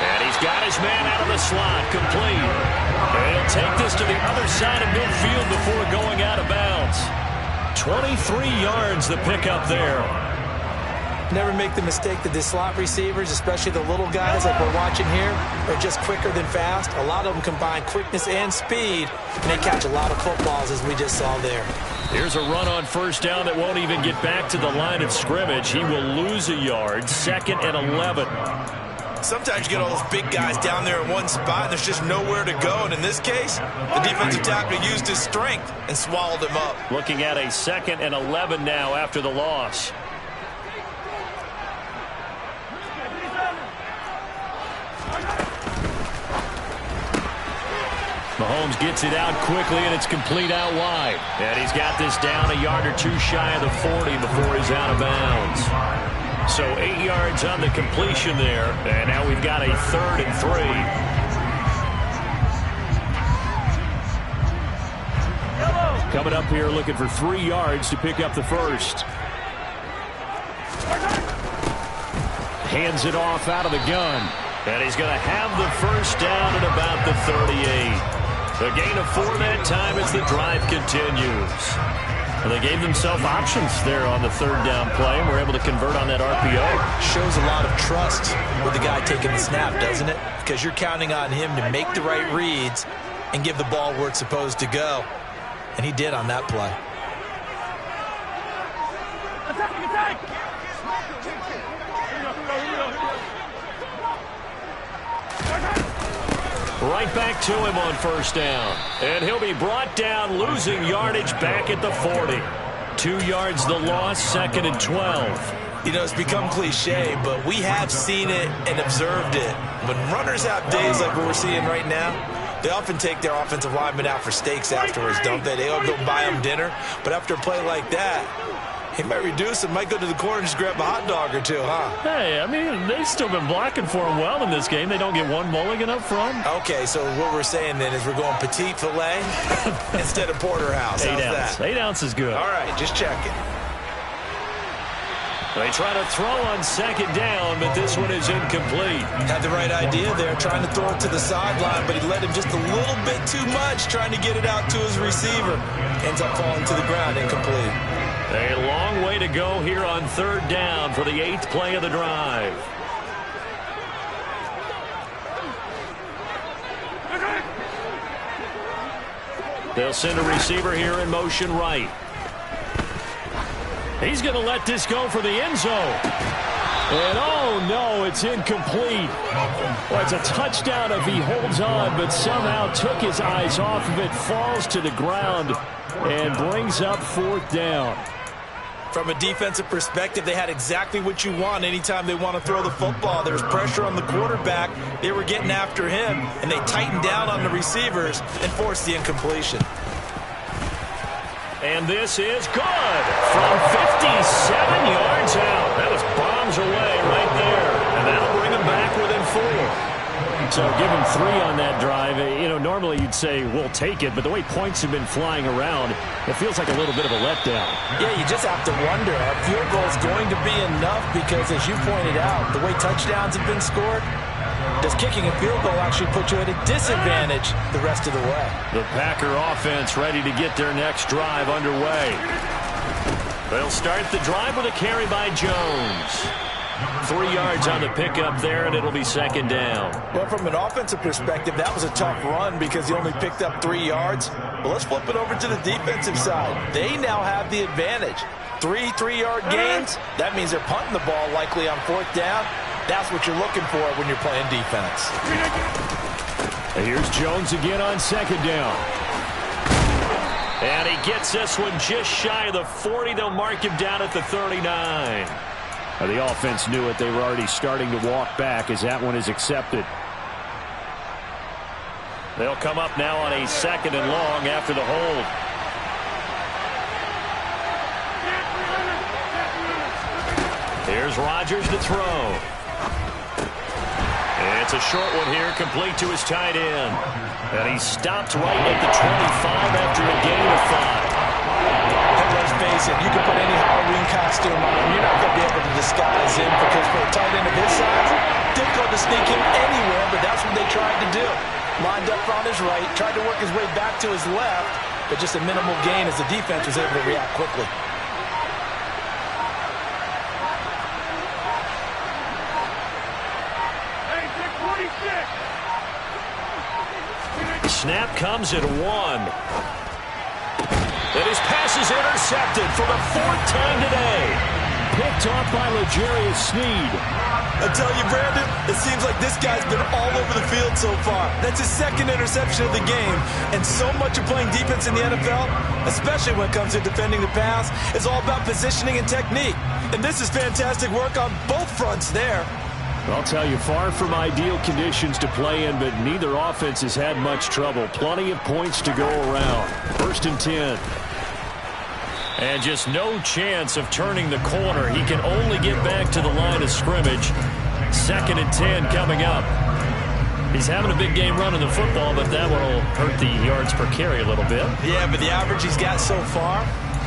And he's got his man out of the slot, complete. And he'll take this to the other side of midfield before going out of bounds. 23 yards the pickup there. Never make the mistake that the slot receivers, especially the little guys like we're watching here, are just quicker than fast. A lot of them combine quickness and speed, and they catch a lot of footballs, as we just saw there. Here's a run on first down that won't even get back to the line of scrimmage. He will lose a yard, 2nd and 11. Sometimes you get all those big guys down there in one spot, and there's just nowhere to go. And in this case, the defensive tackle used his strength and swallowed him up. Looking at a 2nd and 11 now after the loss. Mahomes gets it out quickly, and it's complete out wide. And he's got this down a yard or 2 shy of the 40 before he's out of bounds. So 8 yards on the completion there. And now we've got a 3rd and 3. Coming up here looking for 3 yards to pick up the first. Hands it off out of the gun. And he's going to have the first down at about the 38. A gain of 4 that time as the drive continues. And they gave themselves options there on the 3rd down play, and were able to convert on that RPO. Shows a lot of trust with the guy taking the snap, doesn't it? Because you're counting on him to make the right reads and give the ball where it's supposed to go. And he did on that play. Right back to him on first down. And he'll be brought down, losing yardage back at the 40. 2 yards the loss, 2nd and 12. You know, it's become cliche, but we have seen it and observed it. When runners have days like what we're seeing right now, they often take their offensive linemen out for steaks afterwards, don't they? They all go buy them dinner. But after a play like that, he might reduce and might go to the corner and just grab a hot dog or 2, huh? Hey, I mean, they've still been blocking for him well in this game. They don't get one mulligan up front. Okay, so what we're saying then is we're going petite filet instead of porterhouse. How's that? 8 ounce is good. All right, just checking. They try to throw on 2nd down, but this one is incomplete. Had the right idea there, trying to throw it to the sideline, but he led him just a little bit too much, trying to get it out to his receiver. Ends up falling to the ground, incomplete. A long way to go here on 3rd down for the 8th play of the drive. They'll send a receiver here in motion right. He's going to let this go for the end zone. And oh no, it's incomplete. Well, it's a touchdown if he holds on, but somehow took his eyes off of it, falls to the ground, and brings up 4th down. From a defensive perspective, they had exactly what you want anytime they want to throw the football. There's pressure on the quarterback. They were getting after him, and they tightened down on the receivers and forced the incompletion. And this is good from 57 yards out. That was bombs away right there, and that'll bring them back within 4. So give him 3 on that drive. You know, normally you'd say, we'll take it, but the way points have been flying around, it feels like a little bit of a letdown. Yeah, you just have to wonder, a field goal is going to be enough because, as you pointed out, the way touchdowns have been scored, does kicking a field goal actually put you at a disadvantage the rest of the way? The Packer offense ready to get their next drive underway. They'll start the drive with a carry by Jones. 3 yards on the pickup there, and it'll be second down. Well, from an offensive perspective, that was a tough run because he only picked up 3 yards. But let's flip it over to the defensive side. They now have the advantage. 3 3-yard gains. That means they're punting the ball likely on 4th down. That's what you're looking for when you're playing defense. And here's Jones again on second down. And he gets this one just shy of the 40. They'll mark him down at the 39. The offense knew it. They were already starting to walk back as that one is accepted. They'll come up now on a 2nd and long after the hold. Here's Rodgers to throw. It's a short one here, complete to his tight end. And he stopped right at the 25 after a gain of 5. And let's face it, you can put any Halloween costume on, you're not going to be able to disguise him because for a tight end of his size, difficult to sneak him anywhere, but that's what they tried to do. Lined up on his right, tried to work his way back to his left, but just a minimal gain as the defense was able to react quickly. Snap comes at 1. And his pass is intercepted for the 4th time today. Picked off by L'Jarius Sneed. I tell you, Brandon, it seems like this guy's been all over the field so far. That's his 2nd interception of the game. And so much of playing defense in the NFL, especially when it comes to defending the pass, is all about positioning and technique. And this is fantastic work on both fronts there. I'll tell you, far from ideal conditions to play in, but neither offense has had much trouble. Plenty of points to go around. 1st and 10. And just no chance of turning the corner. He can only get back to the line of scrimmage. 2nd and 10 coming up. He's having a big game running the football, but that one will hurt the yards per carry a little bit. Yeah, but the average he's got so far,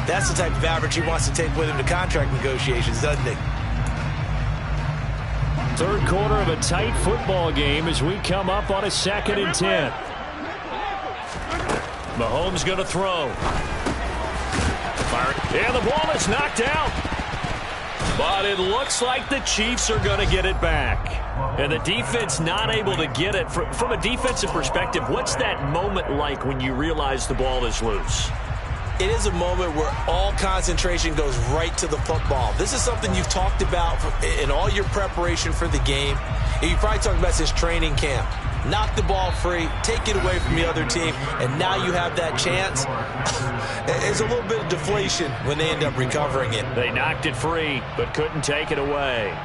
that's the type of average he wants to take with him to contract negotiations, doesn't he? 3rd quarter of a tight football game as we come up on a 2nd and 10. Mahomes going to throw. And the ball is knocked out. But it looks like the Chiefs are going to get it back. And the defense not able to get it. From a defensive perspective, what's that moment like when you realize the ball is loose? It is a moment where all concentration goes right to the football. This is something you've talked about in all your preparation for the game. And you probably talked about this training camp. Knock the ball free, take it away from the other team, and now you have that chance. It's a little bit of deflation when they end up recovering it. They knocked it free, but couldn't take it away.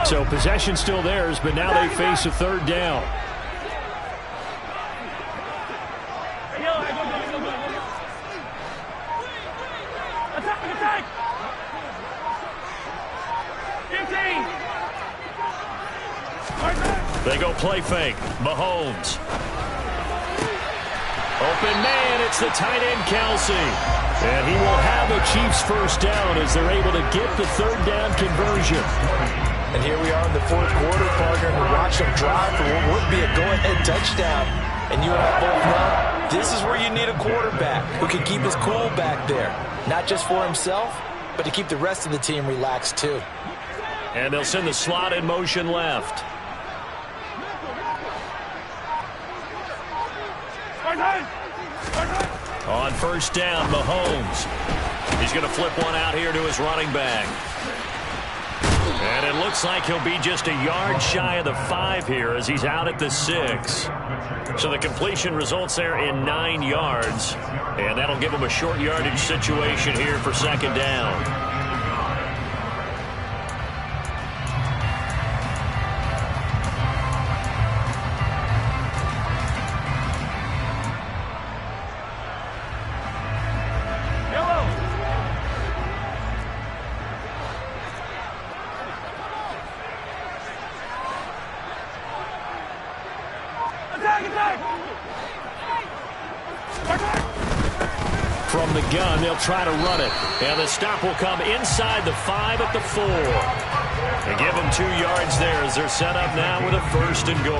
So possession still theirs, but now they face a 3rd down. They go play fake. Mahomes. Open man, it's the tight end Kelsey. And he will have a Chiefs 1st down as they're able to get the 3rd down conversion. And here we are in the 4th quarter, partner, and we watch them drive for what would be a go-ahead touchdown. And you and I both know this is where you need a quarterback who can keep his cool back there. Not just for himself, but to keep the rest of the team relaxed too. And they'll send the slot in motion left. On 1st down, Mahomes. He's going to flip one out here to his running back. And it looks like he'll be just a yard shy of the 5 here as he's out at the 6. So the completion results there in 9 yards, and that'll give them a short yardage situation here for second down. From the gun, they'll try to run it. And the stop will come inside the 5 at the 4. They give them 2 yards there as they're set up now with a 1st and goal.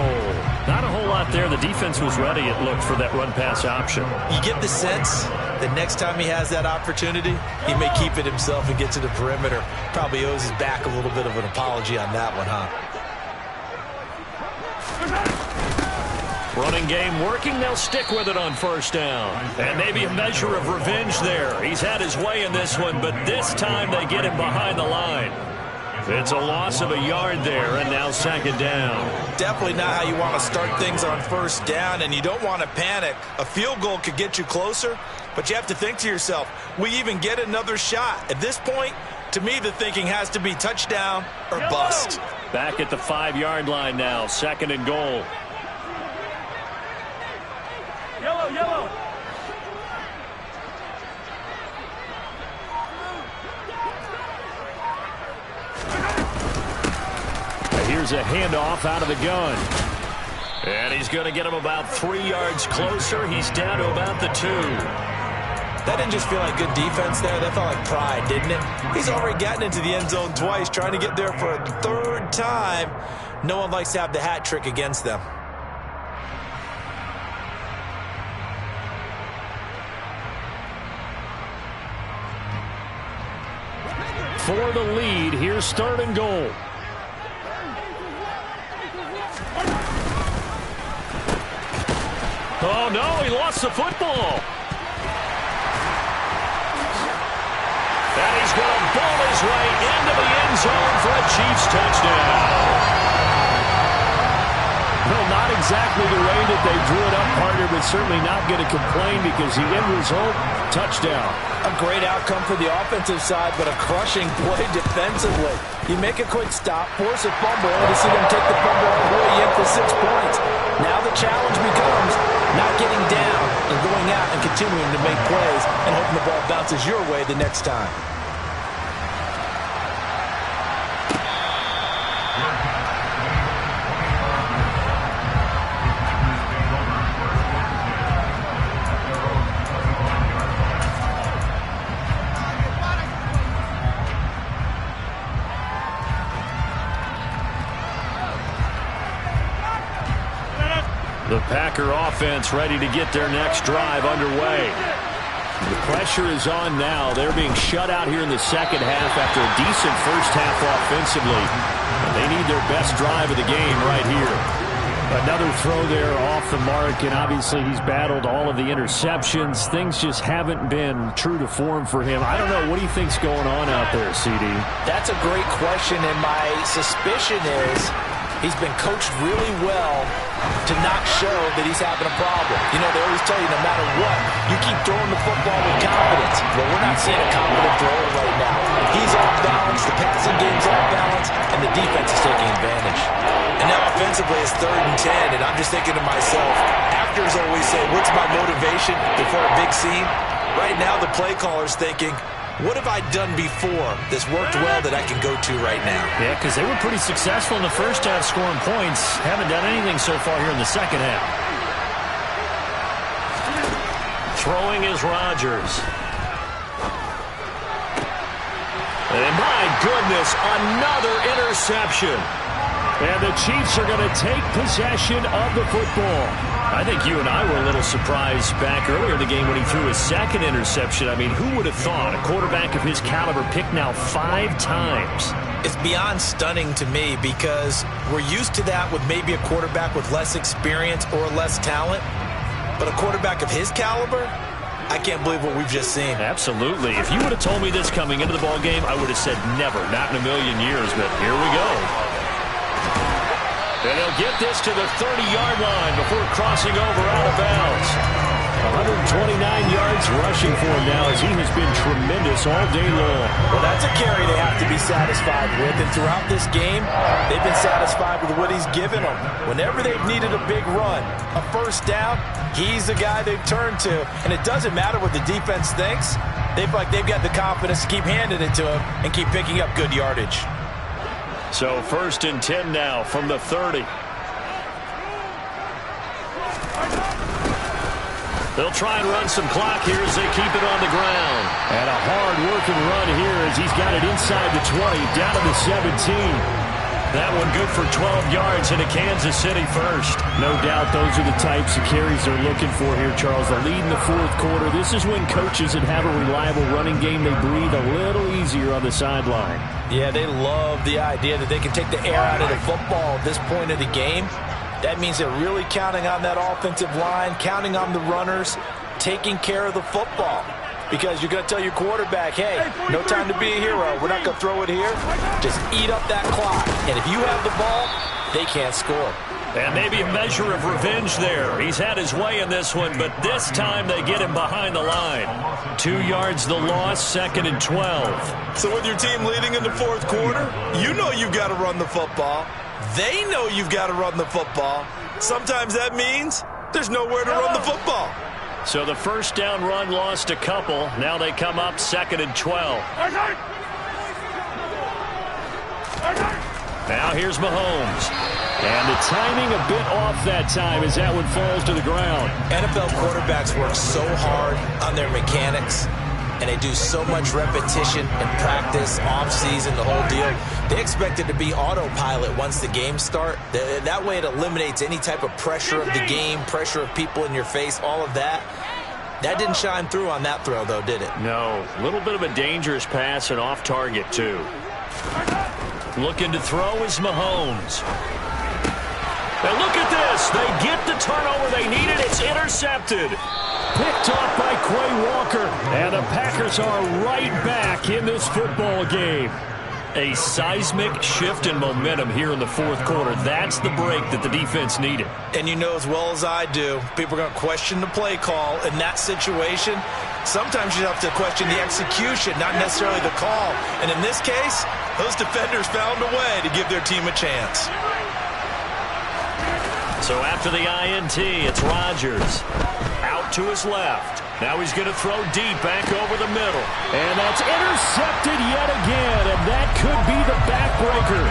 Not a whole lot there. The defense was ready, it looked, for that run-pass option. You get the sense that next time he has that opportunity, he may keep it himself and get to the perimeter. Probably owes his back a little bit of an apology on that one, huh? Running game working. They'll stick with it on 1st down. And maybe a measure of revenge there. He's had his way in this one, but this time they get him behind the line. It's a loss of a yard there, and now 2nd down. Definitely not how you want to start things on 1st down, and you don't want to panic. A field goal could get you closer, but you have to think to yourself, we even get another shot. At this point, to me, the thinking has to be touchdown or bust. Back at the 5-yard line now, 2nd and goal. Yellow. Here's a handoff out of the gun. And he's going to get him about 3 yards closer. He's down to about the 2. That didn't just feel like good defense there. That felt like pride, didn't it? He's already gotten into the end zone twice, trying to get there for a 3rd time. No one likes to have the hat trick against them. For the lead, here's 3rd and goal. Oh, no, he lost the football. And he's going to ball his way into the end zone for a Chiefs touchdown. Well, not exactly the way that they drew it up, partner, but certainly not going to complain because the end result, touchdown. A great outcome for the offensive side, but a crushing play defensively. You make a quick stop, force a fumble, and to see them take the fumble all the way in for 6 points. Now the challenge becomes not getting down and going out and continuing to make plays and hoping the ball bounces your way the next time. The Packer offense ready to get their next drive underway. The pressure is on now. They're being shut out here in the 2nd half after a decent 1st half offensively. They need their best drive of the game right here. Another throw there off the mark, and obviously he's battled all of the interceptions. Things just haven't been true to form for him. I don't know. What do you think's going on out there, CD? That's a great question, and my suspicion is he's been coached really well to not show that he's having a problem. You know, they always tell you no matter what, you keep throwing the football with confidence. Well, we're not seeing a confident thrower right now. He's off balance, the passing game's off balance, and the defense is taking advantage. And now offensively it's 3rd and 10, and I'm just thinking to myself, actors always say, what's my motivation before a big scene? Right now the play caller's thinking, what have I done before that's worked well that I can go to right now? Yeah, because they were pretty successful in the 1st half scoring points. Haven't done anything so far here in the 2nd half. Throwing is Rodgers. And my goodness, another interception. And the Chiefs are going to take possession of the football. I think you and I were a little surprised back earlier in the game when he threw his 2nd interception. I mean, who would have thought a quarterback of his caliber picked now 5 times? It's beyond stunning to me because we're used to that with maybe a quarterback with less experience or less talent. But a quarterback of his caliber, I can't believe what we've just seen. Absolutely. If you would have told me this coming into the ball game, I would have said never, not in a million years. But here we go. And they'll get this to the 30-yard line before crossing over out of bounds. 129 yards rushing for him now as he has been tremendous all day long. Well, that's a carry they have to be satisfied with. And throughout this game, they've been satisfied with what he's given them. Whenever they've needed a big run, a first down, he's the guy they've turned to. And it doesn't matter what the defense thinks. They feel like they've got the confidence to keep handing it to him and keep picking up good yardage. So 1st and 10 now from the 30. They'll try and run some clock here as they keep it on the ground. And a hard-working run here as he's got it inside the 20, down to the 17. That one good for 12 yards into Kansas City first. No doubt those are the types of carries they're looking for here, Charles. The lead in the 4th quarter. This is when coaches that have a reliable running game, they breathe a little easier on the sideline. Yeah, they love the idea that they can take the air out of the football at this point of the game. That means they're really counting on that offensive line, counting on the runners, taking care of the football. Because you're going to tell your quarterback, hey, no time to be a hero. We're not going to throw it here. Just eat up that clock. And if you have the ball, they can't score. And maybe a measure of revenge there. He's had his way in this one, but this time they get him behind the line. 2 yards the loss, 2nd and 12. So with your team leading in the 4th quarter, you know you've got to run the football. They know you've got to run the football. Sometimes that means there's nowhere to run the football. So the first down run lost a couple. Now they come up 2nd and 12. Now here's Mahomes. And the timing a bit off that time as that one falls to the ground. NFL quarterbacks work so hard on their mechanics, and they do so much repetition and practice, off-season, the whole deal. They expect it to be autopilot once the games start. That way it eliminates any type of pressure of the game, pressure of people in your face, all of that. That didn't shine through on that throw, though, did it? No. A little bit of a dangerous pass and off target, too. Looking to throw is Mahomes. And look at this. They get the turnover they needed. It's intercepted. Picked off by Quay Walker. And the Packers are right back in this football game. A seismic shift in momentum here in the 4th quarter. That's the break that the defense needed. And you know as well as I do, people are going to question the play call in that situation. Sometimes you have to question the execution, not necessarily the call. And in this case, those defenders found a way to give their team a chance. So after the INT, it's Rodgers. Out to his left. Now he's going to throw deep back over the middle. And that's intercepted yet again, and that could be the backbreaker.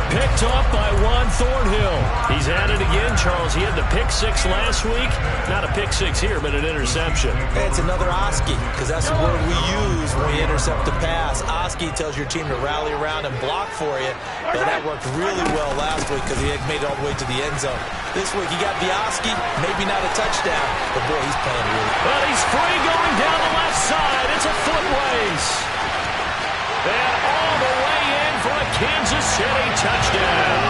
Picked off by Juan Thornhill. He's at it again, Charles. He had the pick 6 last week. Not a pick 6 here, but an interception. It's another Oski, because that's the word we use when we intercept a pass. Oski tells your team to rally around and block for you. And that worked really well last week because he had made it all the way to the end zone. This week he got the Oski, maybe not a touchdown, but boy, he's playing really good. Well, he's free going down the left side. It's a foot race. And all the way in for a Kansas City touchdown.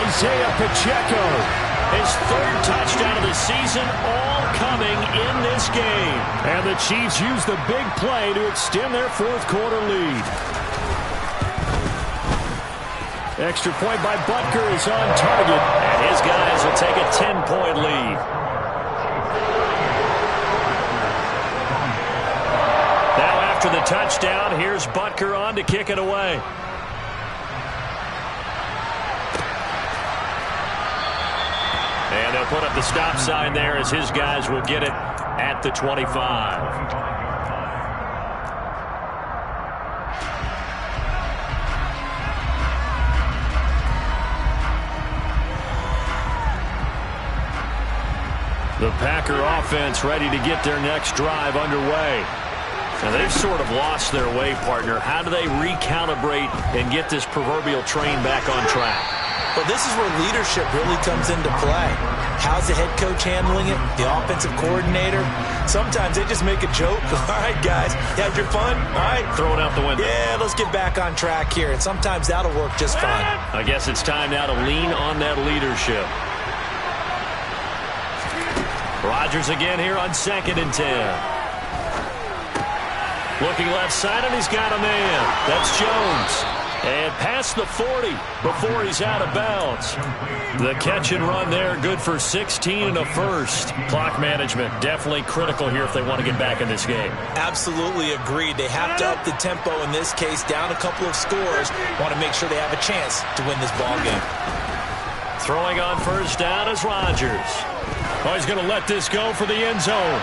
Isaiah Pacheco. His 3rd touchdown of the season, all coming in this game. And the Chiefs use the big play to extend their 4th quarter lead. Extra point by Butker is on target. And his guys will take a 10-point lead. Now after the touchdown, here's Butker on to kick it away. And they'll put up the stop sign there as his guys will get it at the 25. The Packer offense ready to get their next drive underway. Now they've sort of lost their way, partner. How do they recalibrate and get this proverbial train back on track? Well, this is where leadership really comes into play. How's the head coach handling it? The offensive coordinator? Sometimes they just make a joke. All right, guys, you had your fun? All right. Throw it out the window. Yeah, let's get back on track here. And sometimes that'll work just fine. I guess it's time now to lean on that leadership. Rodgers again here on 2nd and 10. Looking left side, and he's got a man. That's Jones. And past the 40 before he's out of bounds. The catch and run there, good for 16 and a first. Clock management definitely critical here if they want to get back in this game. Absolutely agreed. They have to up the tempo in this case, down a couple of scores. Want to make sure they have a chance to win this ball game. Throwing on first down is Rodgers. Oh, he's going to let this go for the end zone.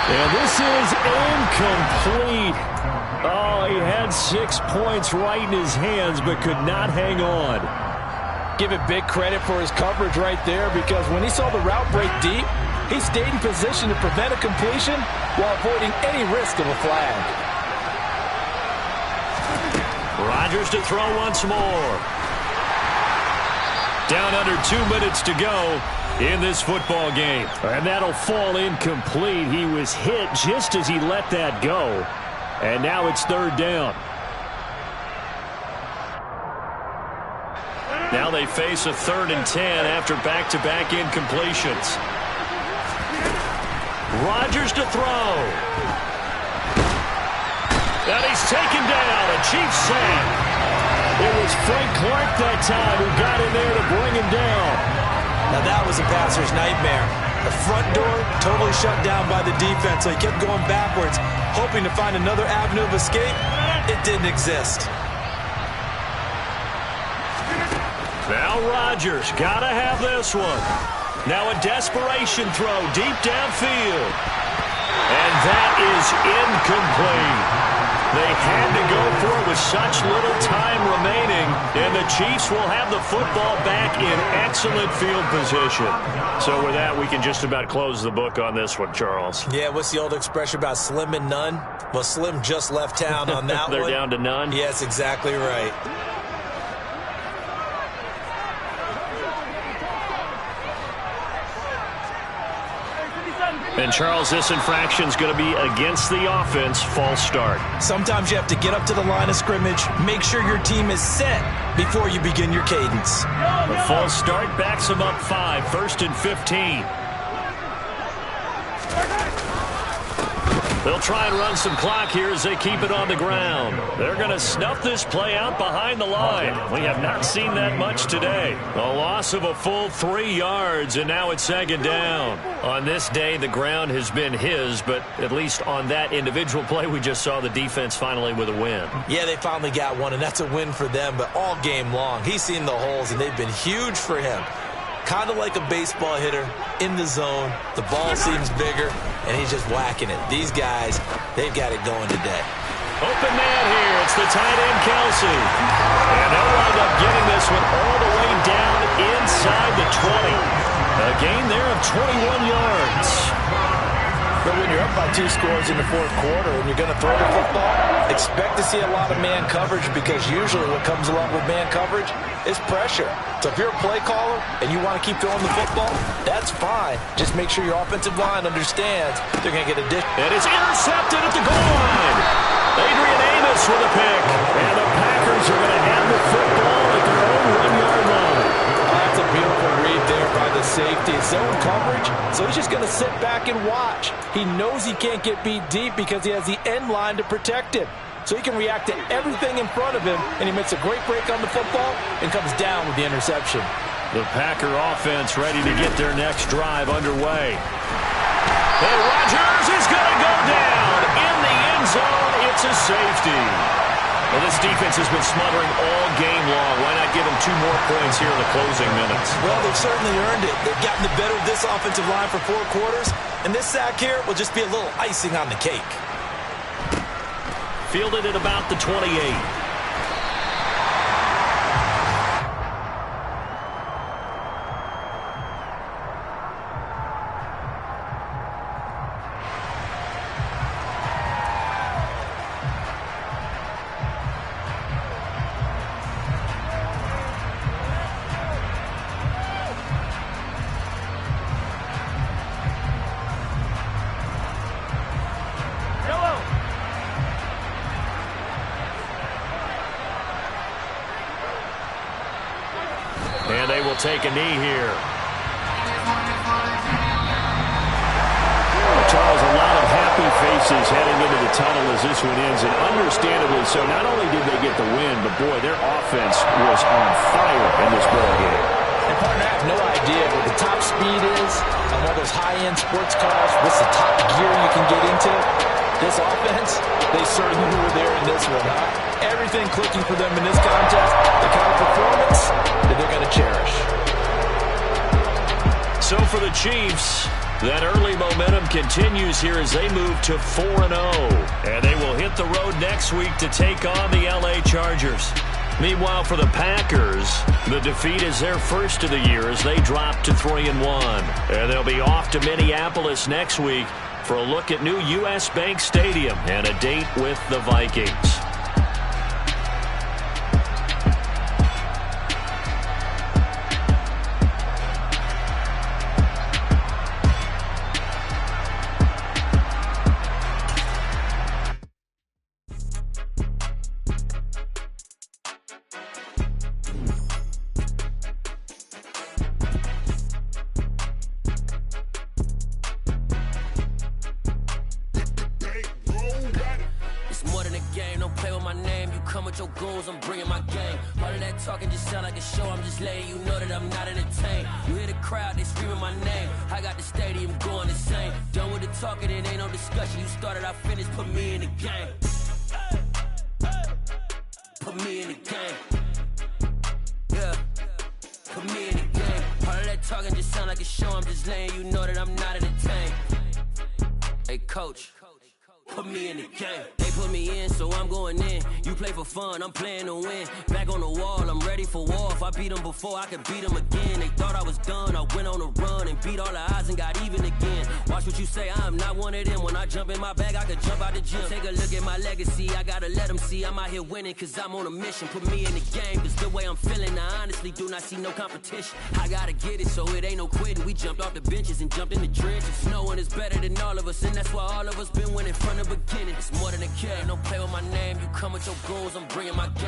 And this is incomplete. Oh, he had 6 points right in his hands, but could not hang on. Give it big credit for his coverage right there, because when he saw the route break deep, he stayed in position to prevent a completion while avoiding any risk of a flag. Rodgers to throw once more. Down under 2 minutes to go in this football game. And that'll fall incomplete. He was hit just as he let that go. And now it's third down. Now they face a 3rd and 10 after back-to-back incompletions. Rodgers to throw. And he's taken down. A Chiefs sack. It was Frank Clark that time who got in there to bring him down. Now that was a passer's nightmare. The front door totally shut down by the defense, so he kept going backwards, hoping to find another avenue of escape. It didn't exist. Now Rodgers, gotta have this one. Now a desperation throw deep downfield. And that is incomplete. They had to go for it with such little time remaining, and the Chiefs will have the football back in excellent field position. So with that, we can just about close the book on this one, Charles. Yeah, what's the old expression about slim and none? Well, Slim just left town on that They're one. down to none? Yes, exactly right. And, Charles, this infraction's going to be against the offense, false start. Sometimes you have to get up to the line of scrimmage, make sure your team is set before you begin your cadence. The false start backs them up 5, 1st and 15. They'll try and run some clock here as they keep it on the ground. They're going to snuff this play out behind the line. We have not seen that much today. A loss of a full 3 yards, and now it's 2nd down. On this day, the ground has been his, but at least on that individual play, we just saw the defense finally with a win. Yeah, they finally got one, and that's a win for them, but all game long, he's seen the holes, and they've been huge for him. Kind of like a baseball hitter in the zone. The ball seems bigger, and he's just whacking it. These guys, they've got it going today. Open man here. It's the tight end, Kelsey. And they'll wind up getting this one all the way down inside the 20. A gain there of 21 yards. But when you're up by 2 scores in the 4th quarter and you're going to throw the football, expect to see a lot of man coverage, because usually what comes along with man coverage is pressure. So if you're a play caller and you want to keep throwing the football, that's fine. Just make sure your offensive line understands they're going to get a dish. And it's intercepted at the goal line. Adrian Amos with a pick. And the Packers are going to have the football at their own 1-yard line. That's a beautiful read there by the safety. Zone coverage, so he's just going to sit back and watch. He knows he can't get beat deep because he has the end line to protect him. So he can react to everything in front of him, and he makes a great break on the football and comes down with the interception. The Packer offense ready to get their next drive underway. And Rodgers is going to go down in the end zone. It's a safety. Well, this defense has been smothering all game long. Why not give them 2 more points here in the closing minutes? Well, they've certainly earned it. They've gotten the better of this offensive line for 4 quarters, and this sack here will just be a little icing on the cake. Fielded at about the 28. And they will take a knee here. Charles, a lot of happy faces voices heading into the tunnel as this one ends, and understandably so. Not only did they get the win, but, boy, their offense was on fire in this ballgame. And, partner, I have no idea what the top speed is on one of those high-end sports cars. What's the top gear you can get into? This offense, they certainly were there in this one, huh? Everything clicking for them in this contest, the kind of performance that they're going to cherish. So for the Chiefs, that early momentum continues here as they move to 4-0. And they will hit the road next week to take on the LA Chargers. Meanwhile, for the Packers, the defeat is their first of the year as they drop to 3-1. And they'll be off to Minneapolis next week for a look at new U.S. Bank Stadium and a date with the Vikings. I'm playing to win. Back on the wall, I'm ready for war. If I beat them before, I could beat them again. They thought I was done. I went on a run and beat all the odds and got even again. Watch what you say, I'm not one of them. When I jump in my bag, I could jump out the gym. Take a look at my legacy, I gotta let them see I'm out here winning, cause I'm on a mission. Put me in the game, cause the way I'm feeling, I honestly do not see no competition. I gotta get it, so it ain't no quitting. We jumped off the benches and jumped in the trenches. No one is better than all of us, and that's why all of us been winning from the beginning. It's more than a game, don't play with my name. You come with your goals, I'm bringing my game.